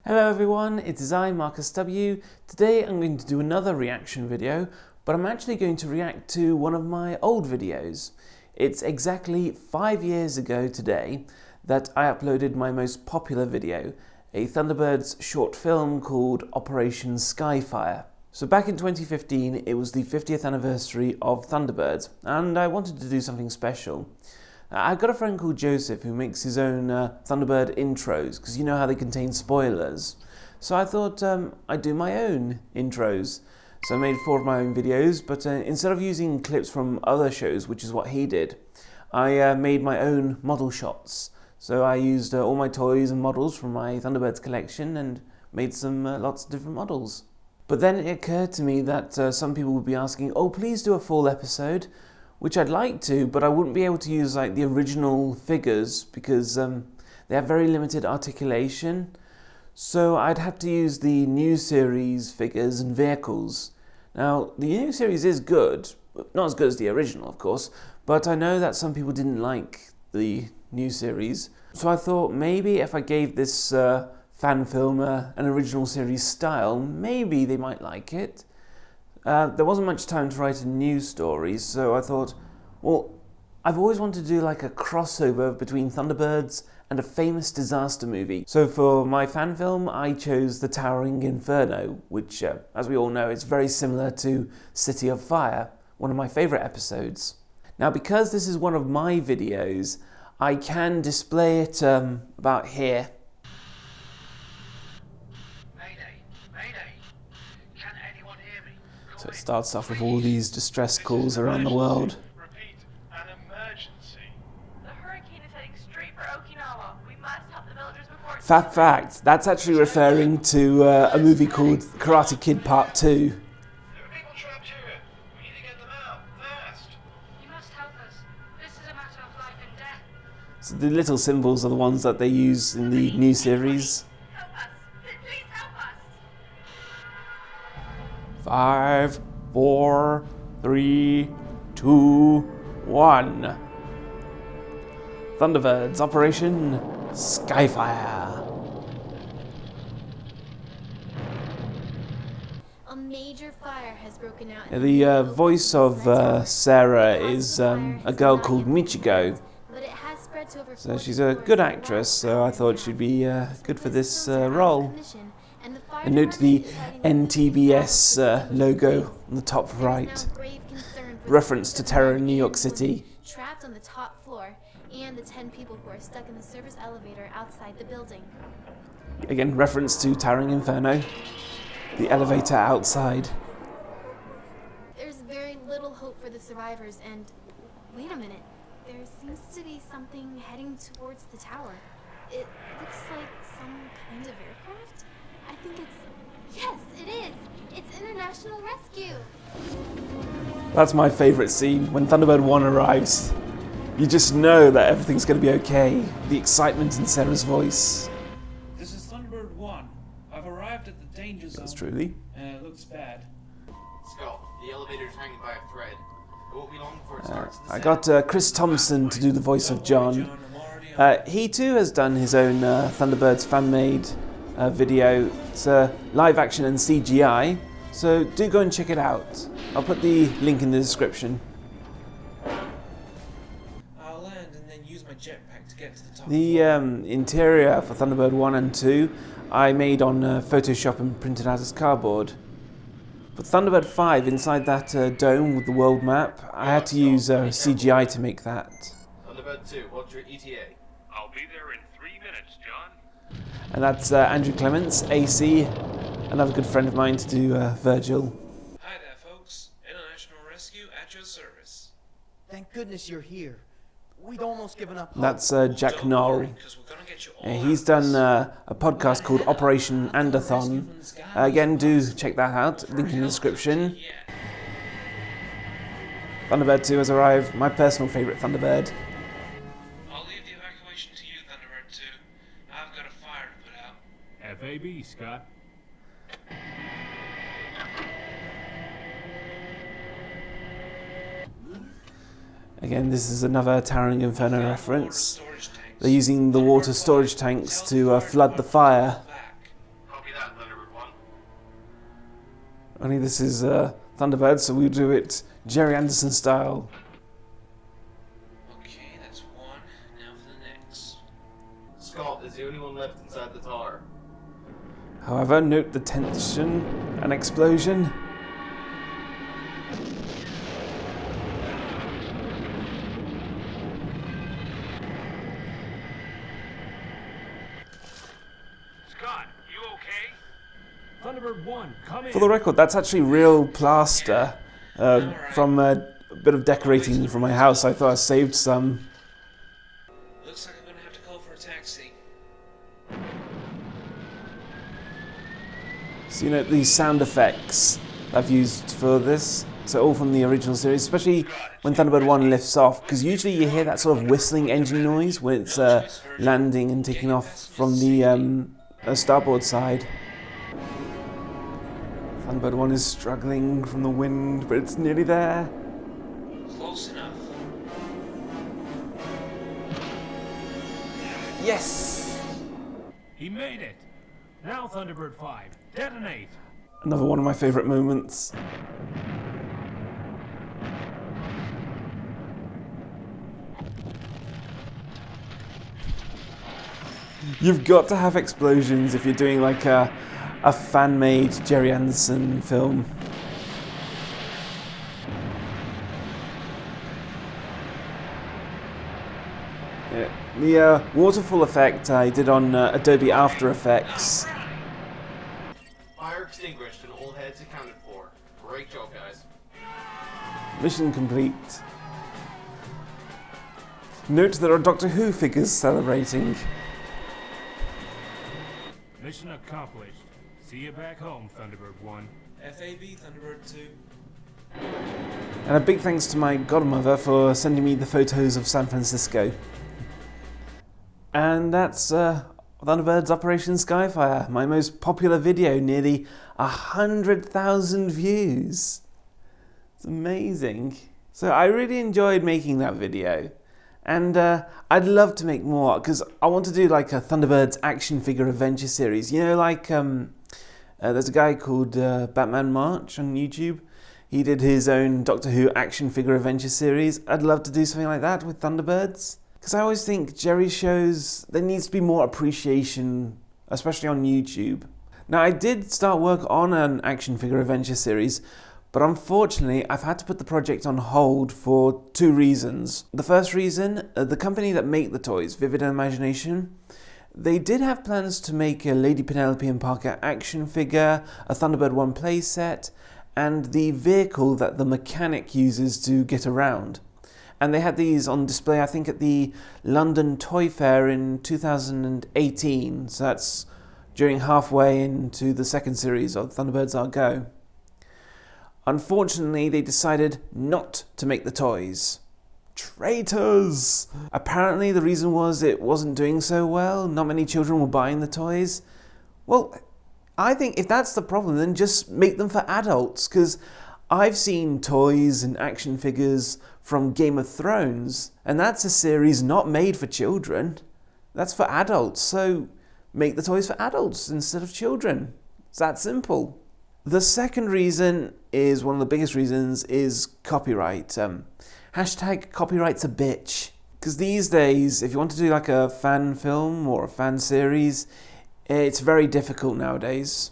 Hello everyone, it is I, Mark S.W. Today I'm going to do another reaction video, but I'm actually going to react to one of my old videos. It's exactly 5 years ago today that I uploaded my most popular video, a Thunderbirds short film called Operation Skyfire. So back in 2015 it was the 50th anniversary of Thunderbirds, and I wanted to do something special. I've got a friend called Joseph who makes his own Thunderbird intros, because you know how they contain spoilers. So I thought I'd do my own intros. So I made 4 of my own videos, but instead of using clips from other shows, which is what he did, I made my own model shots. So I used all my toys and models from my Thunderbirds collection and made some lots of different models. But then it occurred to me that some people would be asking, oh, please do a full episode, which I'd like to, but I wouldn't be able to use like the original figures because they have very limited articulation. So I'd have to use the new series figures and vehicles. Now, the new series is good, not as good as the original, of course, but I know that some people didn't like the new series. So I thought maybe if I gave this fan film an original series style, maybe they might like it. There wasn't much time to write a new story, so I thought, well, I've always wanted to do like a crossover between Thunderbirds and a famous disaster movie. So for my fan film, I chose The Towering Inferno, which, as we all know, is very similar to City of Fire, one of my favourite episodes. Now, because this is one of my videos, I can display it about here. So it starts off with all these distress calls around the world. Repeat, an emergency. The hurricane is heading straight for Okinawa. We must help the villagers before it's Fat fact, that's actually referring to a movie called Karate Kid Part 2. There are people trapped here. We need to get them out, fast. You must help us. This is a matter of life and death. So the little symbols are the ones that they use in the new series. Help us. Please help us. 5, 4, 3, 2, 1. Thunderbirds Operation Skyfire. A major fire has broken out. The voice of Sarah is a girl called Michiko. But it has spread to over So she's a good actress, so I thought she'd be good for this role. And note the NTBS logo on the top right. Reference to terror in New York City. Trapped on the top floor, and the 10 people who are stuck in the service elevator outside the building. Again, reference to Towering Inferno. The elevator outside. There's very little hope for the survivors, and wait a minute. There seems to be something heading towards the tower. It looks like some kind of aircraft. I think it's... Yes, it is! It's International Rescue! That's my favourite scene, when Thunderbird 1 arrives. You just know that everything's going to be okay. The excitement in Sarah's voice. This is Thunderbird 1. I've arrived at the danger zone. That's truly. And it looks bad. Let's go. The elevator's hanging by a thread. It won't be long before it starts. I got Chris Thompson to do the voice of John. He too has done his own Thunderbirds fan-made video. It's live action and CGI, so do go and check it out. I'll put the link in the description. I'll land and then use my jetpack to get to the top. The interior for Thunderbird 1 and 2 I made on Photoshop and printed out as cardboard. For Thunderbird 5, inside that dome with the world map, I had to use CGI to make that. Thunderbird 2, what's your ETA? I'll be there in 3 minutes, John. And that's Andrew Clements, AC, another good friend of mine to do Virgil. Hi there, folks. International Rescue at your service. Thank goodness you're here. We'd almost given up hope. That's Jack Don't Knoll. worry, 'cause we're gonna get you all He's out of done this. a podcast called Operation Anderthon. Again, do check that out, link in the description. Yeah. Thunderbird 2 has arrived, my personal favourite Thunderbird. I'll leave the evacuation to you, Thunderbird 2. I've got a fire to put out. FAB, Scott. Again, this is another Towering Inferno reference. Storage tanks. They're using the water storage tanks to flood the fire. Only this is Thunderbirds, so we'll do it Jerry Anderson style. Okay, that's one. Now for the next. Scott is the only one left inside the tower. However, note the tension and explosion. Scott, you okay? Thunderbird 1, come in. For the record, that's actually real plaster from a bit of decorating from my house. I thought I saved some. Looks like I'm gonna have to call for a taxi. So, you know, these sound effects I've used for this, so all from the original series, especially when Thunderbird 1 lifts off, because usually you hear that sort of whistling engine noise when it's landing and taking off from the starboard side. Thunderbird 1 is struggling from the wind, but it's nearly there. Close enough. Yes! He made it. Now Thunderbird 5, detonate. Another one of my favourite moments. You've got to have explosions if you're doing like a fan-made Jerry Anderson film. Yeah. The waterfall effect I did on Adobe After Effects. Fire extinguished and all heads accounted for. Great job, guys. Mission complete. Note there are Doctor Who figures celebrating. Mission accomplished. See you back home, Thunderbird 1. FAB, Thunderbird 2. And a big thanks to my godmother for sending me the photos of San Francisco. And that's Thunderbirds Operation Skyfire, my most popular video, nearly 100,000 views. It's amazing. So I really enjoyed making that video. And I'd love to make more, because I want to do like a Thunderbirds action figure adventure series. You know, like there's a guy called Batman March on YouTube. He did his own Doctor Who action figure adventure series. I'd love to do something like that with Thunderbirds. Because I always think Jerry shows, there needs to be more appreciation, especially on YouTube. Now, I did start work on an action figure adventure series, but unfortunately, I've had to put the project on hold for two reasons. The first reason, the company that make the toys, Vivid Imagination, they did have plans to make a Lady Penelope and Parker action figure, a Thunderbird 1 playset, and the vehicle that the mechanic uses to get around. And they had these on display, I think, at the London Toy Fair in 2018. So that's during halfway into the second series of Thunderbirds Are Go. Unfortunately, they decided not to make the toys. Traitors! Apparently, the reason was it wasn't doing so well. Not many children were buying the toys. Well, I think if that's the problem, then just make them for adults, because I've seen toys and action figures from Game of Thrones, and that's a series not made for children. That's for adults, so make the toys for adults instead of children. It's that simple. The second reason is, one of the biggest reasons, is copyright. Hashtag copyright's a bitch. Because these days, if you want to do like a fan film or a fan series, it's very difficult nowadays.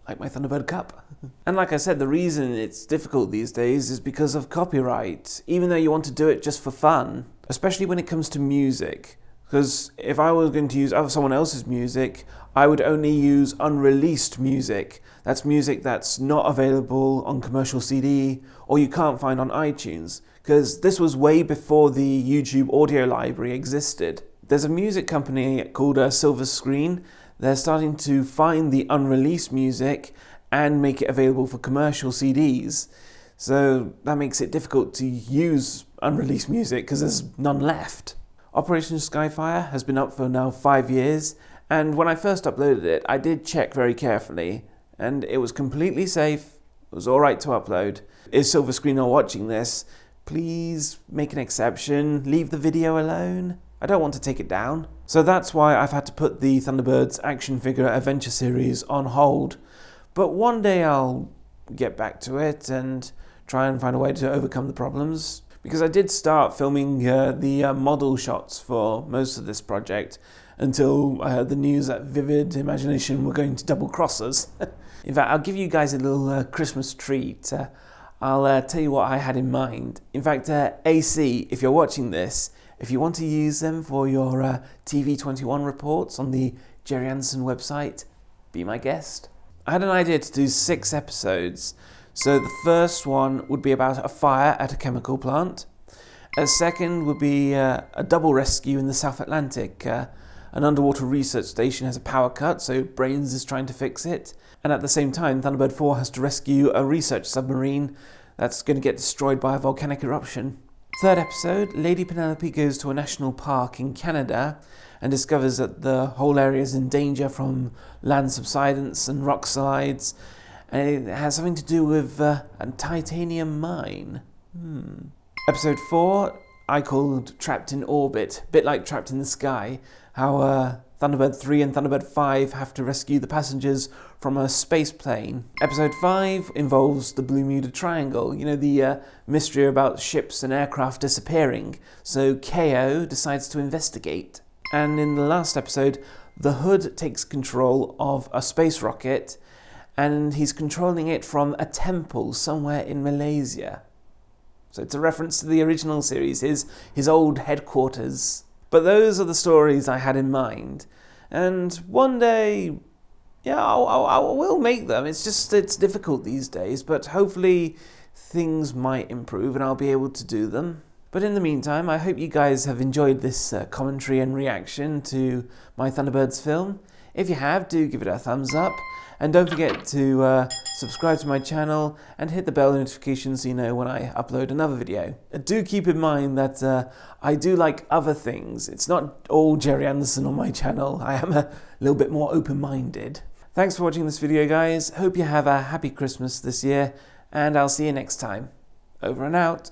Like my Thunderbird cup. And like I said, the reason it's difficult these days is because of copyright, even though you want to do it just for fun, especially when it comes to music. Because if I was going to use someone else's music, I would only use unreleased music. That's music that's not available on commercial CD or you can't find on iTunes. Because this was way before the YouTube audio library existed. There's a music company called Silver Screen. They're starting to find the unreleased music and make it available for commercial CDs. So that makes it difficult to use unreleased music because there's none left. Operation Skyfire has been up for now 5 years, and when I first uploaded it, I did check very carefully, and it was completely safe. It was alright to upload. Is Silver Screen not watching this? Please make an exception. Leave the video alone. I don't want to take it down. So that's why I've had to put the Thunderbirds action figure adventure series on hold. But one day I'll get back to it and try and find a way to overcome the problems. Because I did start filming the model shots for most of this project until I heard the news that Vivid Imagination were going to double cross us. In fact, I'll give you guys a little Christmas treat. I'll tell you what I had in mind. In fact, AC, if you're watching this, if you want to use them for your TV21 reports on the Jerry Anderson website, be my guest. I had an idea to do 6 episodes. So the first one would be about a fire at a chemical plant. A second would be a double rescue in the South Atlantic. An underwater research station has a power cut, so Brains is trying to fix it. And at the same time, Thunderbird 4 has to rescue a research submarine that's going to get destroyed by a volcanic eruption. Third episode, Lady Penelope goes to a national park in Canada and discovers that the whole area is in danger from land subsidence and rock slides, and it has something to do with a titanium mine. Episode 4, I called Trapped in Orbit, a bit like Trapped in the Sky, how Thunderbird 3 and Thunderbird 5 have to rescue the passengers from a space plane. Episode 5 involves the Bermuda Triangle, you know, the mystery about ships and aircraft disappearing. So KO decides to investigate. And in the last episode, the Hood takes control of a space rocket, and he's controlling it from a temple somewhere in Malaysia. So it's a reference to the original series, his old headquarters. But those are the stories I had in mind. And one day, yeah, I will make them. It's difficult these days, but hopefully things might improve and I'll be able to do them. But in the meantime, I hope you guys have enjoyed this commentary and reaction to my Thunderbirds film. If you have, do give it a thumbs up. And don't forget to subscribe to my channel and hit the bell notification so you know when I upload another video. Do keep in mind that I do like other things. It's not all Jerry Anderson on my channel. I am a little bit more open-minded. Thanks for watching this video, guys. Hope you have a happy Christmas this year, and I'll see you next time. Over and out.